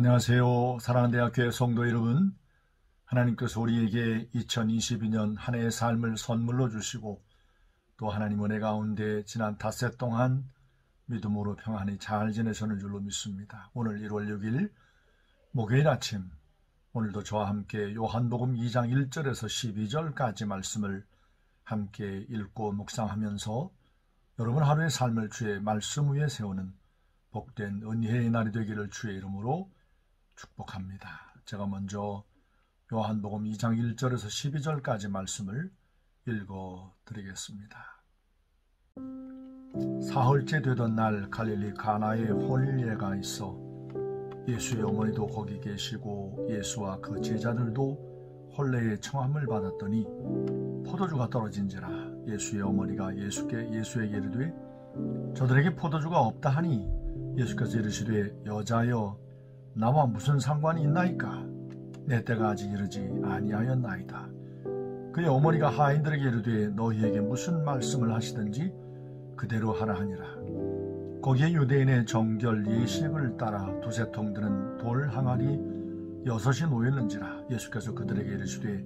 안녕하세요. 사랑하는 대학교의 성도 여러분, 하나님께서 우리에게 2022년 한 해의 삶을 선물로 주시고 또 하나님 은혜 가운데 지난 닷새 동안 믿음으로 평안히 잘 지내셨는 줄로 믿습니다. 오늘 1월 6일 목요일 아침, 오늘도 저와 함께 요한복음 2장 1절에서 12절까지 말씀을 함께 읽고 묵상하면서 여러분 하루의 삶을 주의 말씀 위에 세우는 복된 은혜의 날이 되기를 주의 이름으로 축복합니다. 제가 먼저 요한복음 2장 1절에서 12절까지 말씀을 읽어드리겠습니다. 사흘째 되던 날 갈릴리 가나에 혼례가 있어 예수의 어머니도 거기 계시고 예수와 그 제자들도 혼례의 청함을 받았더니 포도주가 떨어진지라 예수의 어머니가 예수에게 이르되 저들에게 포도주가 없다 하니 예수께서 이르시되 여자여 나와 무슨 상관이 있나이까? 내 때가 아직 이르지 아니하였나이다. 그의 어머니가 하인들에게 이르되 너희에게 무슨 말씀을 하시든지 그대로 하라 하니라. 거기에 유대인의 정결 예식을 따라 두세 통 드는 돌 항아리 6이 놓였는지라. 예수께서 그들에게 이르시되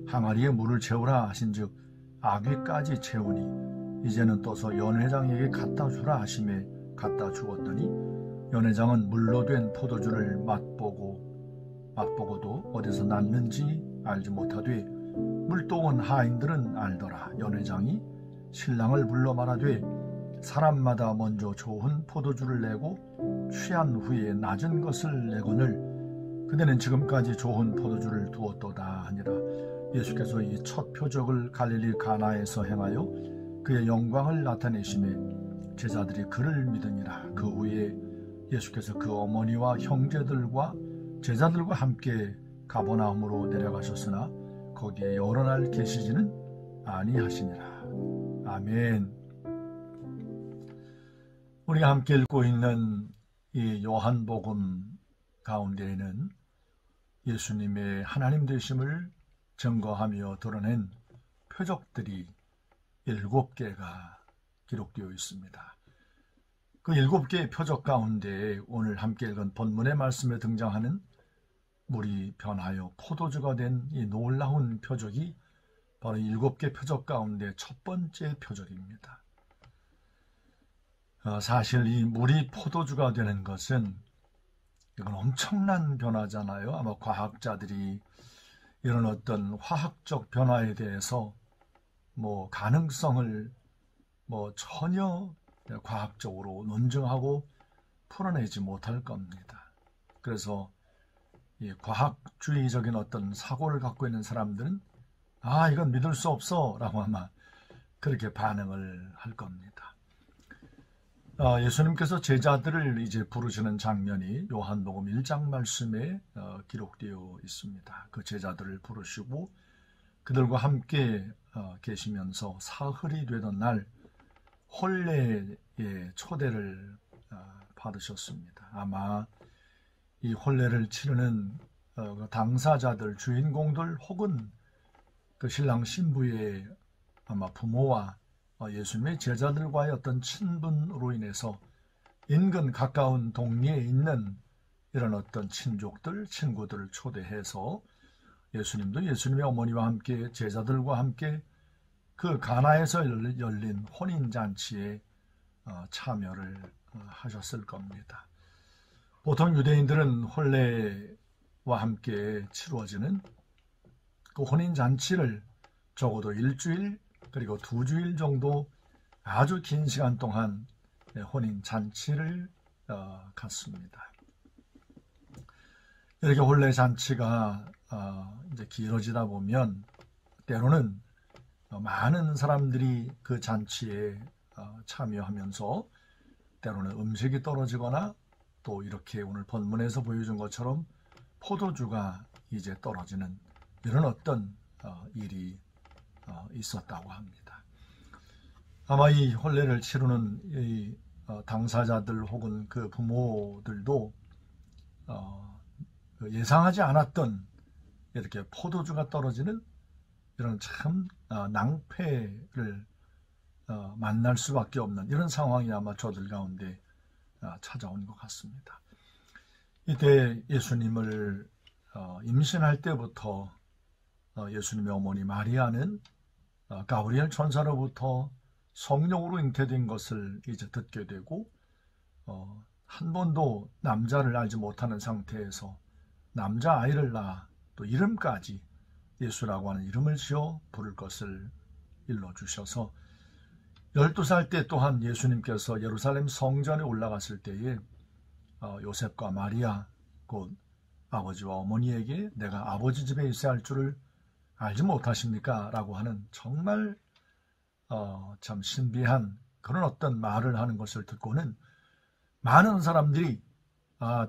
항아리에 물을 채우라 하신즉 아귀까지 채우니 이제는 떠서 연회장에게 갖다 주라 하심에 갖다 주었더니 연회장은 물로 된 포도주를 맛보고도 어디서 났는지 알지 못하되 물도 온 하인들은 알더라. 연회장이 신랑을 불러 말하되 사람마다 먼저 좋은 포도주를 내고 취한 후에 낮은 것을 내거늘 그대는 지금까지 좋은 포도주를 두었도다 하니라. 예수께서 이 첫 표적을 갈릴리 가나에서 행하여 그의 영광을 나타내심에 제자들이 그를 믿으니라. 그 후에 예수께서 그 어머니와 형제들과 제자들과 함께 가버나움으로 내려가셨으나 거기에 여러 날 계시지는 아니하시니라. 아멘. 우리가 함께 읽고 있는 이 요한복음 가운데에는 예수님의 하나님 되심을 증거하며 드러낸 표적들이 7개가 기록되어 있습니다. 그 7개의 표적 가운데 오늘 함께 읽은 본문의 말씀에 등장하는 물이 변하여 포도주가 된 이 놀라운 표적이 바로 7개 표적 가운데 첫 번째 표적입니다. 사실 이 물이 포도주가 되는 것은 이건 엄청난 변화잖아요. 아마 과학자들이 이런 어떤 화학적 변화에 대해서 가능성을 전혀 과학적으로 논증하고 풀어내지 못할 겁니다. 그래서 이 과학주의적인 어떤 사고를 갖고 있는 사람들은 이건 믿을 수 없어 라고 아마 그렇게 반응을 할 겁니다. 예수님께서 제자들을 이제 부르시는 장면이 요한복음 1장 말씀에 기록되어 있습니다. 그 제자들을 부르시고 그들과 함께 계시면서 사흘이 되던 날 혼례의 초대를 받으셨습니다. 아마 이 혼례를 치르는 당사자들, 주인공들 혹은 그 신랑 신부의 아마 부모와 예수님의 제자들과의 어떤 친분으로 인해서 인근 가까운 동네에 있는 이런 어떤 친족들, 친구들을 초대해서 예수님도 예수님의 어머니와 함께 제자들과 함께 그 가나에서 열린 혼인잔치에 참여를 하셨을 겁니다. 보통 유대인들은 혼례와 함께 치루어지는 그 혼인잔치를 적어도 일주일 그리고 2주일 정도 아주 긴 시간 동안 혼인잔치를 갖습니다. 이렇게 혼례잔치가 이제 길어지다 보면 때로는 많은 사람들이 그 잔치에 참여하면서 때로는 음식이 떨어지거나 또 이렇게 오늘 본문에서 보여준 것처럼 포도주가 이제 떨어지는 이런 어떤 일이 있었다고 합니다. 아마 이 혼례를 치르는 이 당사자들 혹은 그 부모들도 예상하지 않았던 이렇게 포도주가 떨어지는 이런 참 낭패를 만날 수밖에 없는 이런 상황이 아마 저들 가운데 찾아온 것 같습니다. 이때 예수님을 임신할 때부터 예수님의 어머니 마리아는 가브리엘 천사로부터 성령으로 잉태된 것을 이제 듣게 되고 한 번도 남자를 알지 못하는 상태에서 남자아이를 낳아 또 이름까지 예수라고 하는 이름을 지어 부를 것을 일러주셔서 12살 때 또한 예수님께서 예루살렘 성전에 올라갔을 때에 요셉과 마리아 곧 아버지와 어머니에게 내가 아버지 집에 있어야 할 줄을 알지 못하십니까? 라고 하는 정말 참 신비한 그런 어떤 말을 하는 것을 듣고는 많은 사람들이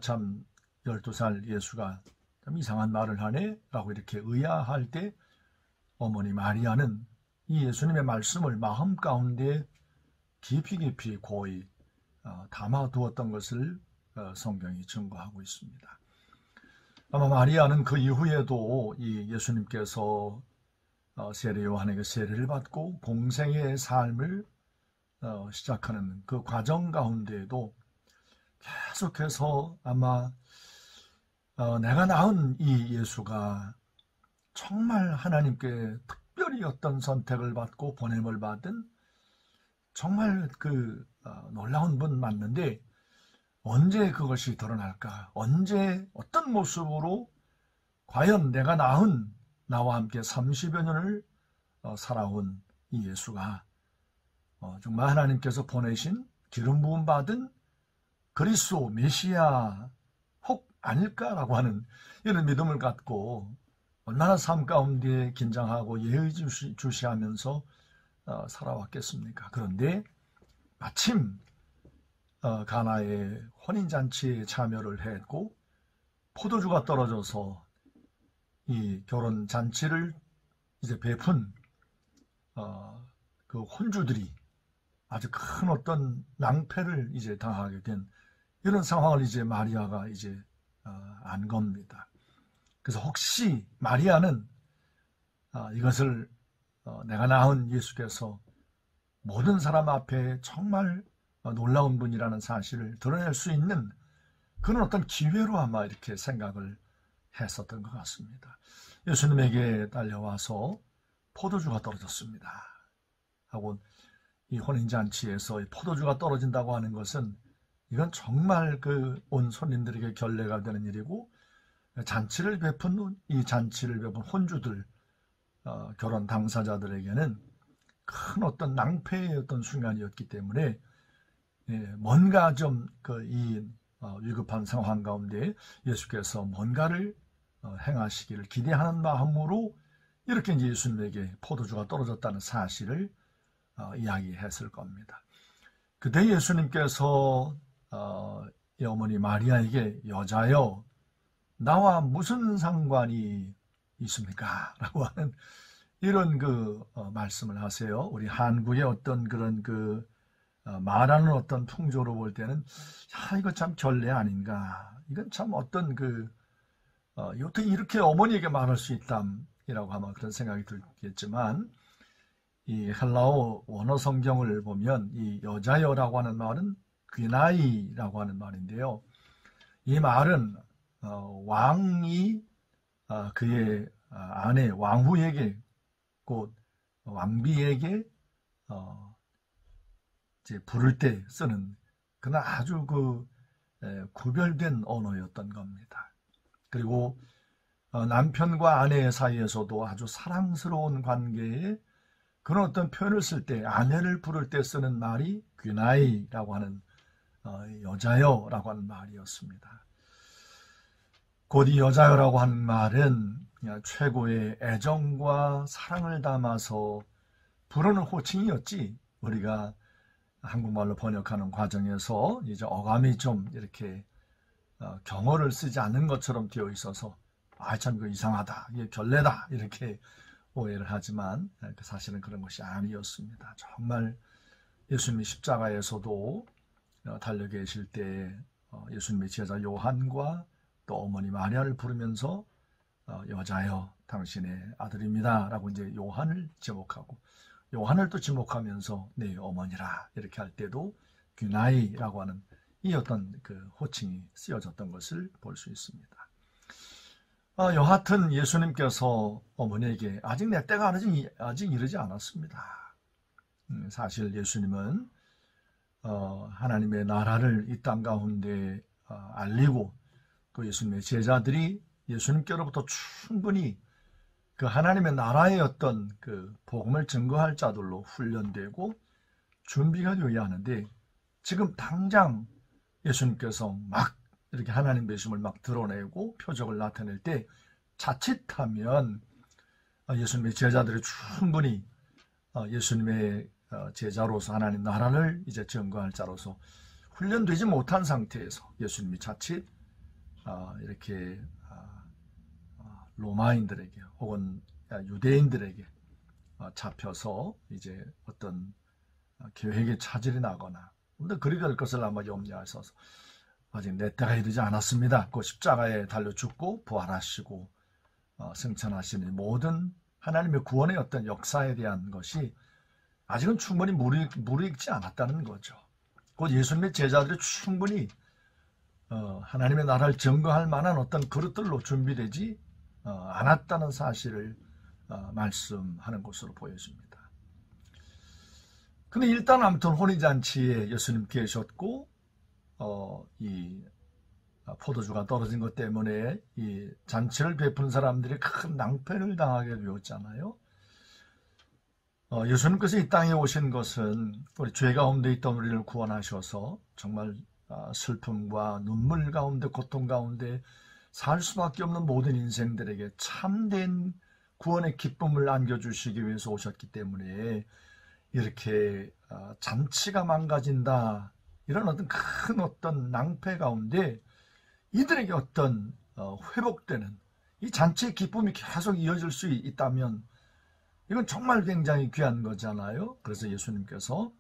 참 12살 예수가 참 이상한 말을 하네 라고 이렇게 의아할 때 어머니 마리아는 이 예수님의 말씀을 마음 가운데 깊이 고이 담아두었던 것을 성경이 증거하고 있습니다. 아마 마리아는 그 이후에도 이 예수님께서 세례 요한에게 세례를 받고 공생의 삶을 시작하는 그 과정 가운데에도 계속해서 아마 내가 낳은 이 예수가 정말 하나님께 특별히 어떤 선택을 받고 보냄을 받은 정말 그 놀라운 분 맞는데 언제 그것이 드러날까? 언제 어떤 모습으로 과연 내가 낳은 나와 함께 30여 년을 살아온 이 예수가 정말 하나님께서 보내신 기름 부음 받은 그리스도 메시아 혹 아닐까라고 하는 이런 믿음을 갖고 얼마나 삶 가운데 긴장하고 예의주시하면서 살아왔겠습니까? 그런데 마침 가나의 혼인잔치에 참여를 했고 포도주가 떨어져서 이 결혼잔치를 이제 베푼 그 혼주들이 아주 큰 어떤 낭패를 이제 당하게 된 이런 상황을 이제 마리아가 이제 안 겁니다. 그래서 혹시 마리아는 이것을 내가 낳은 예수께서 모든 사람 앞에 정말 놀라운 분이라는 사실을 드러낼 수 있는 그런 어떤 기회로 아마 이렇게 생각을 했었던 것 같습니다. 예수님에게 딸려와서 포도주가 떨어졌습니다 하고 이 혼인잔치에서 포도주가 떨어진다고 하는 것은 이건 정말 그 온 손님들에게 결례가 되는 일이고 잔치를 베푼 혼주들 결혼 당사자들에게는 큰 어떤 낭패의 어떤 순간이었기 때문에 뭔가 좀 이 위급한 상황 가운데 예수께서 뭔가를 행하시기를 기대하는 마음으로 이렇게 이제 예수님에게 포도주가 떨어졌다는 사실을 이야기했을 겁니다. 그때 예수님께서 이 어머니 마리아에게 여자여 나와 무슨 상관이 있습니까? 라고 하는 이런 그 말씀을 하세요. 우리 한국의 어떤 그런 그 말하는 어떤 풍조로 볼 때는 이거 참 결례 아닌가? 이건 참 어떤 어떻게 이렇게 어머니에게 말할 수 있담이라고 아마 그런 생각이 들겠지만 이 헬라어 원어 성경을 보면 이 여자여라고 하는 말은 귀나이라고 하는 말인데요. 이 말은 왕이 그의 아내 왕후에게 곧 왕비에게 이제 부를 때 쓰는 그런 아주 구별된 언어였던 겁니다. 그리고 남편과 아내 사이에서도 아주 사랑스러운 관계에 그런 어떤 표현을 쓸 때 아내를 부를 때 쓰는 말이 귀나이라고 하는 여자여라고 하는 말이었습니다. 곧 이 여자여라고 하는 말은 그냥 최고의 애정과 사랑을 담아서 부르는 호칭이었지 우리가 한국말로 번역하는 과정에서 이제 어감이 좀 이렇게 경어를 쓰지 않는 것처럼 되어 있어서 참 이상하다, 이게 결례다 이렇게 오해를 하지만 사실은 그런 것이 아니었습니다. 정말 예수님이 십자가에서도 달려 계실 때 예수님의 제자 요한과 또 어머니 마리아를 부르면서 여자여 당신의 아들입니다 라고 이제 요한을 지목하고 요한을 또 지목하면서 네 어머니라 이렇게 할 때도 귀나이라고 하는 이 어떤 그 호칭이 쓰여졌던 것을 볼 수 있습니다. 여하튼 예수님께서 어머니에게 아직 내 때가 아직 이르지 않았습니다. 사실 예수님은 하나님의 나라를 이 땅 가운데 알리고 또 예수님의 제자들이 예수님께로부터 충분히 그 하나님의 나라의 어떤 그 복음을 증거할 자들로 훈련되고 준비가 되어야 하는데, 지금 당장 예수님께서 막 이렇게 하나님 되심을 막 드러내고 표적을 나타낼 때 자칫하면 예수님의 제자들이 충분히 예수님의 제자로서 하나님 나라를 이제 증거할 자로서 훈련되지 못한 상태에서 예수님이 자칫 이렇게 로마인들에게 혹은 유대인들에게 잡혀서 이제 어떤 계획에 차질이 나거나, 근데 그리 될 것을 아마 염려하셔서 아직 내 때가 이르지 않았습니다. 그 십자가에 달려 죽고 부활하시고 승천하시는 모든 하나님의 구원의 어떤 역사에 대한 것이 아직은 충분히 무르익지 않았다는 거죠. 곧 예수님의 제자들이 충분히 하나님의 나라를 증거할 만한 어떤 그릇들로 준비되지 않았다는 사실을 말씀하는 것으로 보여집니다. 근데 일단 아무튼 혼인잔치에 예수님 계셨고 이 포도주가 떨어진 것 때문에 이 잔치를 베푼 사람들이 큰 낭패를 당하게 되었잖아요. 예수님께서 이 땅에 오신 것은 우리 죄 가운데 있던 우리를 구원하셔서 정말 슬픔과 눈물 가운데 고통 가운데 살 수밖에 없는 모든 인생들에게 참된 구원의 기쁨을 안겨주시기 위해서 오셨기 때문에 이렇게 잔치가 망가진다, 이런 큰 어떤 낭패 가운데 이들에게 어떤 회복되는 이 잔치의 기쁨이 계속 이어질 수 있다면 이건 정말 굉장히 귀한 거잖아요. 그래서 예수님께서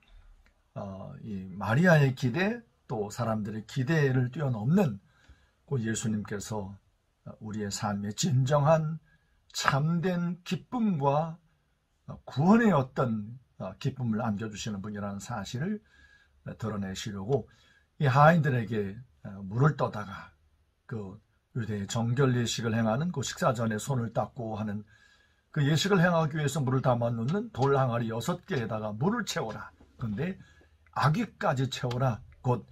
이 마리아의 기대 또 사람들의 기대를 뛰어넘는 그 예수님께서 우리의 삶에 진정한 참된 기쁨과 구원의 어떤 기쁨을 안겨주시는 분이라는 사실을 드러내시려고 이 하인들에게 물을 떠다가 그 유대의 정결 예식을 행하는 그 식사 전에 손을 닦고 하는 그 예식을 행하기 위해서 물을 담아 놓는 돌 항아리 6개에다가 물을 채워라. 그런데 아귀까지 채워라. 곧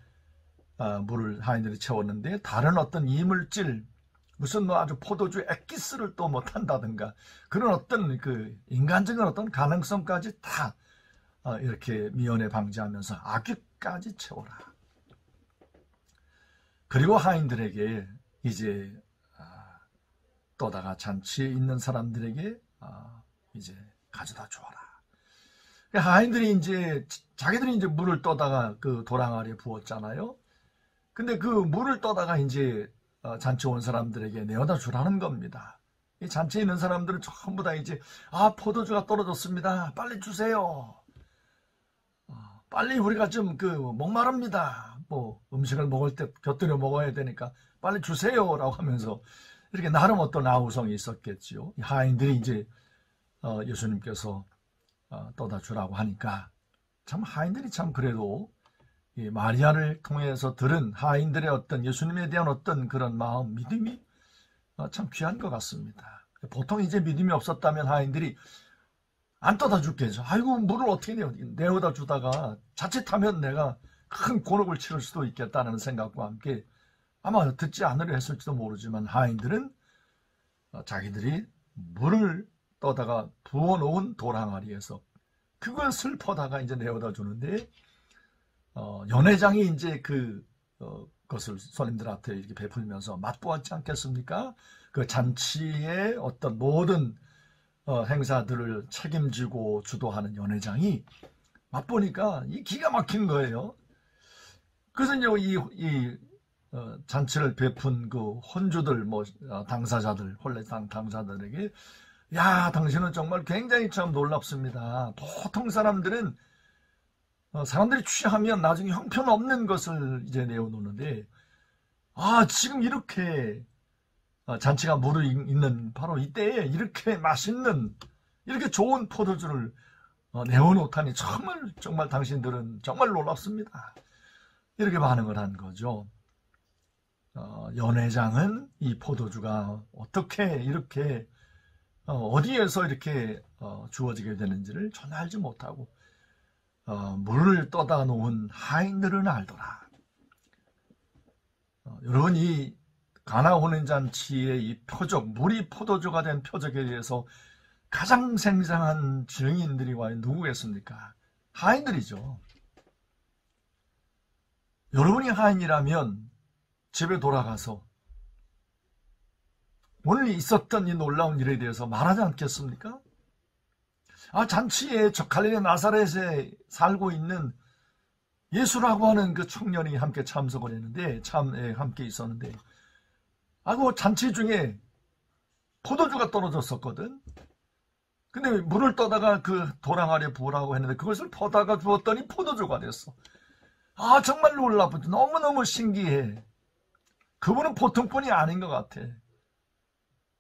물을 하인들이 채웠는데 다른 어떤 이물질, 무슨 아주 포도주 액기스를 또 못한다든가 그런 어떤 그 인간적인 어떤 가능성까지 다 이렇게 미연에 방지하면서 아귀까지 채워라. 그리고 하인들에게 이제 떠다가 잔치에 있는 사람들에게 이제 가져다 주어라. 하인들이 이제 자기들이 이제 물을 떠다가 그 도랑아리에 부었잖아요. 근데 그 물을 떠다가 이제 잔치 온 사람들에게 내어다 주라는 겁니다. 이 잔치에 있는 사람들은 전부 다 이제 포도주가 떨어졌습니다. 빨리 주세요. 빨리 우리가 좀 목마릅니다. 뭐 음식을 먹을 때 곁들여 먹어야 되니까 빨리 주세요라고 하면서 이렇게 나름 어떤 아우성이 있었겠지요. 하인들이 이제 예수님께서 떠다 주라고 하니까 참 하인들이 참 그래도 이 마리아를 통해서 들은 하인들의 어떤 예수님에 대한 어떤 그런 마음, 믿음이 참 귀한 것 같습니다. 보통 이제 믿음이 없었다면 하인들이 안 떠다 줬겠죠. 아이고 물을 어떻게 내어다 주다가 자칫하면 내가 큰 곤혹을 치를 수도 있겠다는 생각과 함께 아마 듣지 않으려 했을지도 모르지만 하인들은 자기들이 물을 떠다가 부어놓은 돌항아리에서 그것을 퍼다가 이제 내어다 주는데 연회장이 이제 그것을 손님들한테 이렇게 베풀면서 맛보았지 않겠습니까? 그 잔치의 어떤 모든 행사들을 책임지고 주도하는 연회장이 맛보니까 이 기가 막힌 거예요. 그래서 이제 이 잔치를 베푼 그 혼주들, 당사자들, 혼례상 당사자들에게 야, 당신은 정말 굉장히 참 놀랍습니다. 보통 사람들은 사람들이 취하면 나중에 형편없는 것을 이제 내어놓는데 지금 이렇게 잔치가 무르익는 바로 이때에 이렇게 맛있는 이렇게 좋은 포도주를 내어놓다니 정말 당신들은 정말 놀랍습니다. 이렇게 반응을 한 거죠. 연회장은 이 포도주가 어떻게 이렇게 어디에서 이렇게 주어지게 되는지를 전혀 알지 못하고 물을 떠다 놓은 하인들은 알더라. 여러분, 이 가나 혼인잔치의 이 표적, 물이 포도주가 된 표적에 대해서 가장 생생한 증인들이 과연 누구겠습니까? 하인들이죠. 여러분이 하인이라면 집에 돌아가서 오늘 있었던 이 놀라운 일에 대해서 말하지 않겠습니까? 잔치에 저 갈릴리 나사렛에 살고 있는 예수라고 하는 그 청년이 함께 참석을 했는데, 함께 있었는데, 그 잔치 중에 포도주가 떨어졌었거든. 근데 물을 떠다가 그 도랑 아래 부으라고 했는데 그것을 퍼다가 주었더니 포도주가 됐어. 정말 놀랍고 너무너무 신기해. 그분은 보통 분이 아닌 것 같아.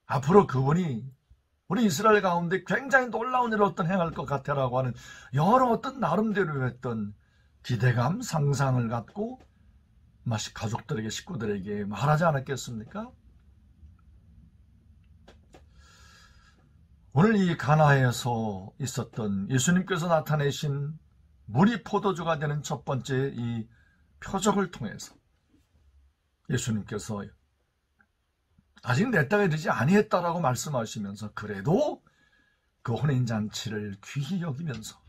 앞으로 그분이 우리 이스라엘 가운데 굉장히 놀라운 일을 행할 것 같아라고 하는 여러 어떤 나름대로 했던 기대감, 상상을 갖고 가족들에게, 식구들에게 말하지 않았겠습니까? 오늘 이 가나에서 있었던 예수님께서 나타내신 물이 포도주가 되는 첫 번째 이 표적을 통해서 예수님께서 아직 내 땅에 이르지 아니했다라고 말씀하시면서 그래도 그 혼인잔치를 귀히 여기면서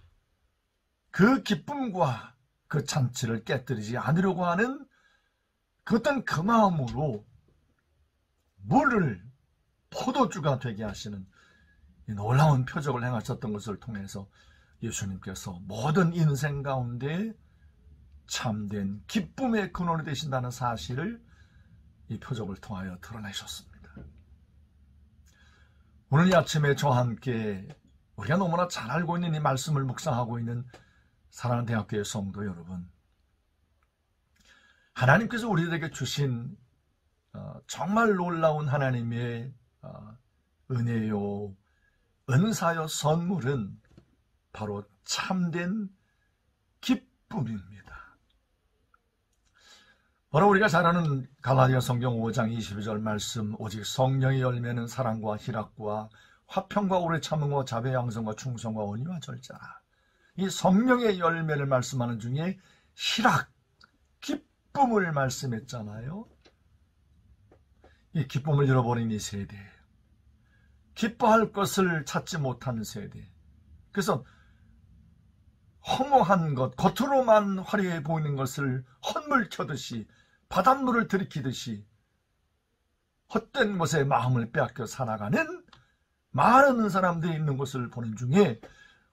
그 기쁨과 그 잔치를 깨뜨리지 않으려고 하는 그 어떤 그 마음으로 물을 포도주가 되게 하시는 이 놀라운 표적을 행하셨던 것을 통해서 예수님께서 모든 인생 가운데 참된 기쁨의 근원이 되신다는 사실을 이 표적을 통하여 드러내셨습니다. 오늘 이 아침에 저와 함께 우리가 너무나 잘 알고 있는 이 말씀을 묵상하고 있는 사랑하는 대학교의 성도 여러분, 하나님께서 우리들에게 주신 정말 놀라운 하나님의 은혜요, 은사요, 선물은 바로 참된 기쁨입니다. 바로 우리가 잘 아는 갈라디아 성경 5장 22절 말씀, 오직 성령의 열매는 사랑과 희락과 화평과 오래 참음과 자비 양성과 충성과 온유와 절제라. 이 성령의 열매를 말씀하는 중에 희락, 기쁨을 말씀했잖아요. 이 기쁨을 잃어버린 이 세대, 기뻐할 것을 찾지 못하는 세대, 그래서 허무한 것, 겉으로만 화려해 보이는 것을 헛물 켜듯이, 바닷물을 들이키듯이 헛된 것에 마음을 빼앗겨 살아가는 많은 사람들이 있는 것을 보는 중에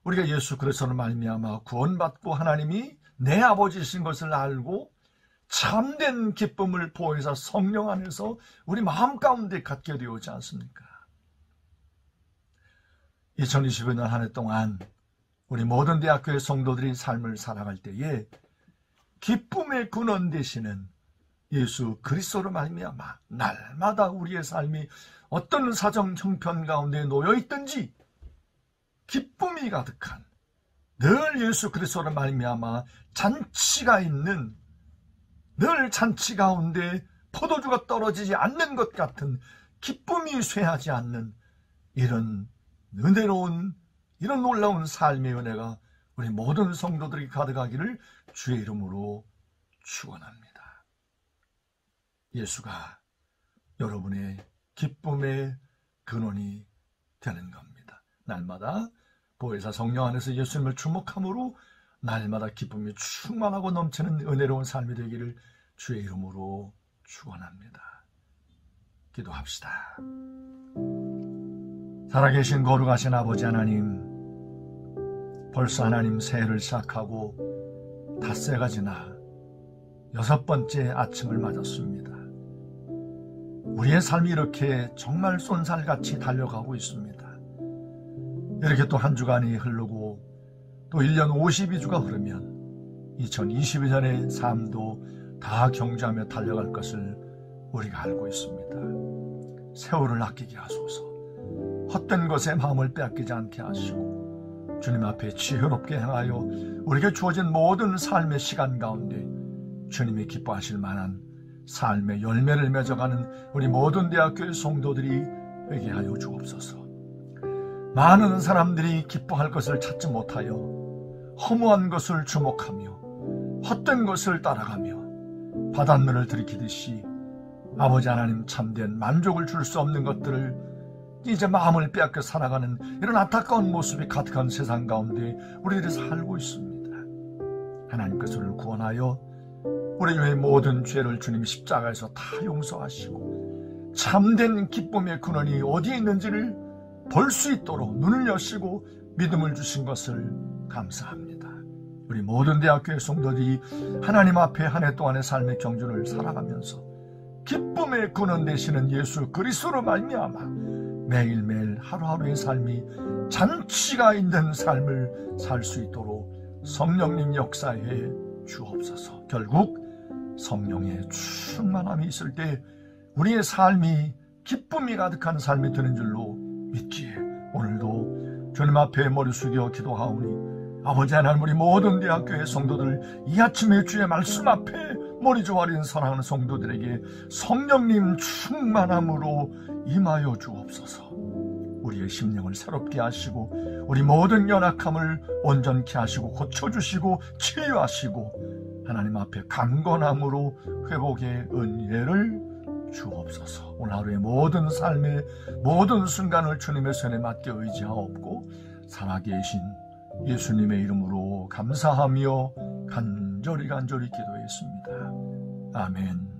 우리가 예수 그리스도를 말미암아 구원받고 하나님이 내 아버지이신 것을 알고 참된 기쁨을 보혜사 성령 안에서 우리 마음 가운데 갖게 되어오지 않습니까? 2025년 한 해 동안 우리 모든 대학교의 성도들이 삶을 살아갈 때에 기쁨의 근원 되시는 예수 그리스도로 말미암아 날마다 우리의 삶이 어떤 사정 형편 가운데 놓여 있든지 기쁨이 가득한, 늘 예수 그리스도로 말미암아 잔치가 있는, 늘 잔치 가운데 포도주가 떨어지지 않는 것 같은 기쁨이 쇠하지 않는 이런 은혜로운, 이런 놀라운 삶의 은혜가 우리 모든 성도들이 가득하기를 주의 이름으로 축원합니다. 예수가 여러분의 기쁨의 근원이 되는 겁니다. 날마다 보혜사 성령 안에서 예수님을 주목함으로 날마다 기쁨이 충만하고 넘치는 은혜로운 삶이 되기를 주의 이름으로 축원합니다. 기도합시다. 살아계신 거룩하신 아버지 하나님, 벌써 하나님 새해를 시작하고 닷새가 지나 6번째 아침을 맞았습니다. 우리의 삶이 이렇게 정말 쏜살같이 달려가고 있습니다. 이렇게 또 한 주간이 흐르고 또 1년 52주가 흐르면 2022년의 삶도 다 경주하며 달려갈 것을 우리가 알고 있습니다. 세월을 아끼게 하소서. 헛된 것에 마음을 빼앗기지 않게 하시고 주님 앞에 지혜롭게 행하여 우리에게 주어진 모든 삶의 시간 가운데 주님이 기뻐하실 만한 삶의 열매를 맺어가는 우리 모든 대학교의 성도들이 되게 하여 주옵소서. 많은 사람들이 기뻐할 것을 찾지 못하여 허무한 것을 주목하며 헛된 것을 따라가며 바닷물을 들이키듯이 아버지 하나님 참된 만족을 줄 수 없는 것들을 이제 마음을 빼앗겨 살아가는 이런 안타까운 모습이 가득한 세상 가운데 우리들이 살고 있습니다. 하나님께서 우리를 구원하여 우리의 모든 죄를 주님이 십자가에서 다 용서하시고 참된 기쁨의 근원이 어디에 있는지를 볼 수 있도록 눈을 여시고 믿음을 주신 것을 감사합니다. 우리 모든 대학교의 성도들이 하나님 앞에 한 해 동안의 삶의 경주를 살아가면서 기쁨의 근원 되시는 예수 그리스도로 말미암아 매일매일 하루하루의 삶이 잔치가 있는 삶을 살 수 있도록 성령님 역사해 주옵소서. 결국 성령의 충만함이 있을 때 우리의 삶이 기쁨이 가득한 삶이 되는 줄로 믿기에 오늘도 주님 앞에 머리 숙여 기도하오니 아버지 하나님 우리 모든 대학교의 성도들 이 아침에 주의 말씀 앞에 머리 조아린 사랑하는 성도들에게 성령님 충만함으로 임하여 주옵소서. 우리의 심령을 새롭게 하시고 우리 모든 연약함을 온전케 하시고 고쳐주시고 치유하시고 하나님 앞에 강건함으로 회복의 은혜를 주옵소서. 오늘 하루의 모든 삶의 모든 순간을 주님의 손에 맡겨 의지하옵고 살아계신 예수님의 이름으로 감사하며 간절히 기도했습니다. 아멘.